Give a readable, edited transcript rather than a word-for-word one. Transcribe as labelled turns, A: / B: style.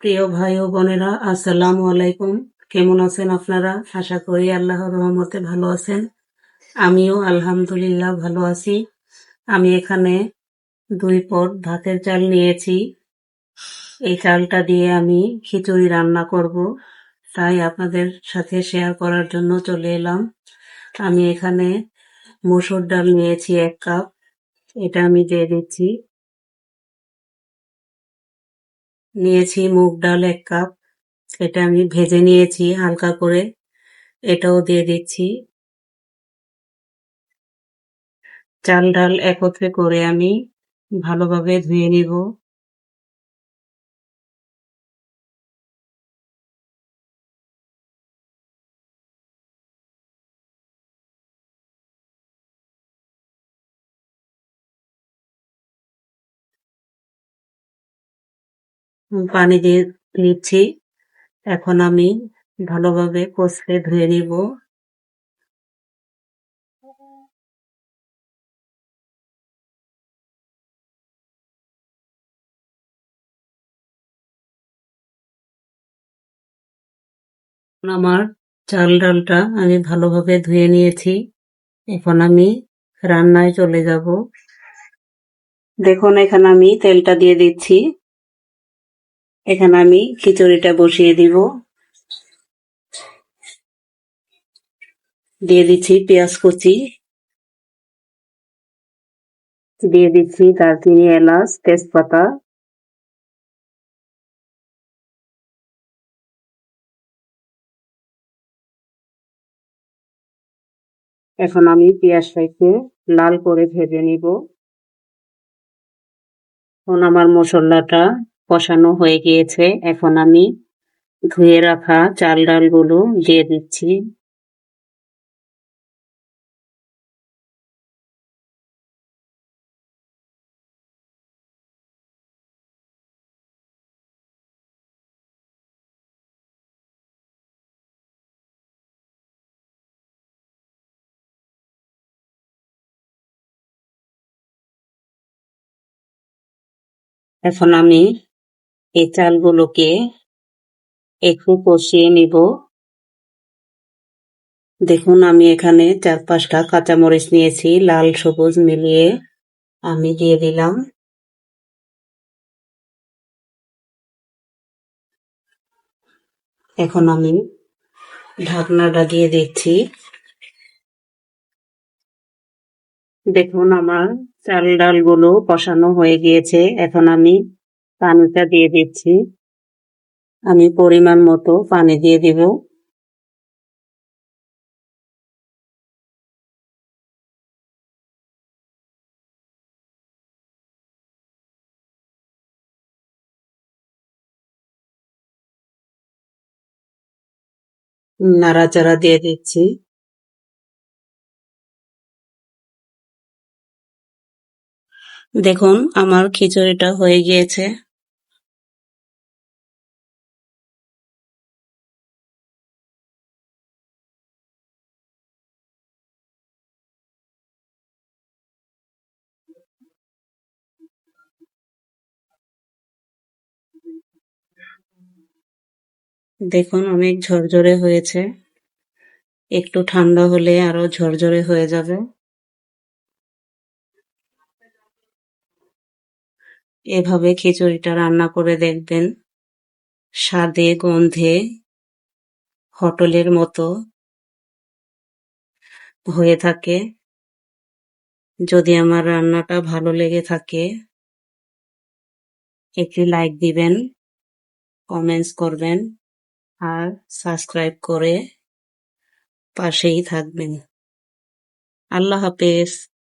A: প্রিয় ভাই ও বোনেরা, আসসালামু আলাইকুম। কেমন আছেন আপনারা? আশা করি আল্লাহর রহমতে ভালো আছেন। আমিও আলহামদুলিল্লাহ ভালো আছি। আমি এখানে 2 পট ভাতের চাল নিয়েছি। এই চালটা দিয়ে আমি খিচুড়ি রান্না করব, তাই আপনাদের সাথে শেয়ার করার জন্য চলে এলাম। আমি এখানে মসুর ডাল নিয়েছি 1 কাপ, এটা আমি দিয়ে দিচ্ছি। নিয়েছি মুগ ডাল 1 কাপ, এটা আমি ভেজে নিয়েছি হালকা করে, এটাও দিয়ে দিচ্ছি। চাল ডাল একত্রে করে আমি ভালোভাবে ধুয়ে নিব। পানি দিয়ে দিচ্ছি। এখন আমি ভালোভাবে কষলে ধুয়ে নিব। আমার চাল ডালটা আমি ভালোভাবে ধুয়ে নিয়েছি। এখন আমি রান্নায় চলে যাব। দেখুন, এখানে আমি তেলটা দিয়ে দিচ্ছি। এখানে আমি খিচুড়িটা বসিয়ে দিব। দিয়ে দিচ্ছি পেঁয়াজ কুচি, দিয়ে দিচ্ছি দারচিনি, এলাচ, তেজপাতা। এখন আমি পেঁয়াজটাকে লাল করে ভেজে নিব। এখন আমার মশলাটা কষানো হয়ে গিয়েছে। এখন আমি ধুয়ে রাখা চাল ডালগুলো দিয়ে দিচ্ছি। এখন আমি এই চালগুলোকে একটু কষিয়ে নিব। দেখুন, আমি এখানে 4-5টা কাঁচামরিচ নিয়েছি, লাল সবুজ মিলিয়ে আমি দিয়ে দিলাম। এখন আমি ঢাকনাটা দিয়ে দিচ্ছি। দেখুন, আমার চাল ডালগুলো কষানো হয়ে গিয়েছে। এখন আমি পানিটা দিয়ে দিচ্ছি। আমি পরিমাণ মতো পানি দিয়ে দিব। নাড়াচাড়া দিয়ে দিচ্ছি। দেখুন, আমার খিচুড়িটা হয়ে গিয়েছে। দেখুন, অনেক ঝরঝরে হয়েছে। একটু ঠান্ডা হলে আরো ঝরঝরে হয়ে যাবে। এভাবে খিচুড়িটা রান্না করে দেখবেন। স্বাদে গন্ধে হোটেলের মতো হয়ে থাকে। যদি আমার রান্নাটা ভালো লেগে থাকে, একটি লাইক দিবেন, কমেন্টস করবেন আর সাবস্ক্রাইব করে পাশেই থাকবেন। আল্লাহ হাফেজ।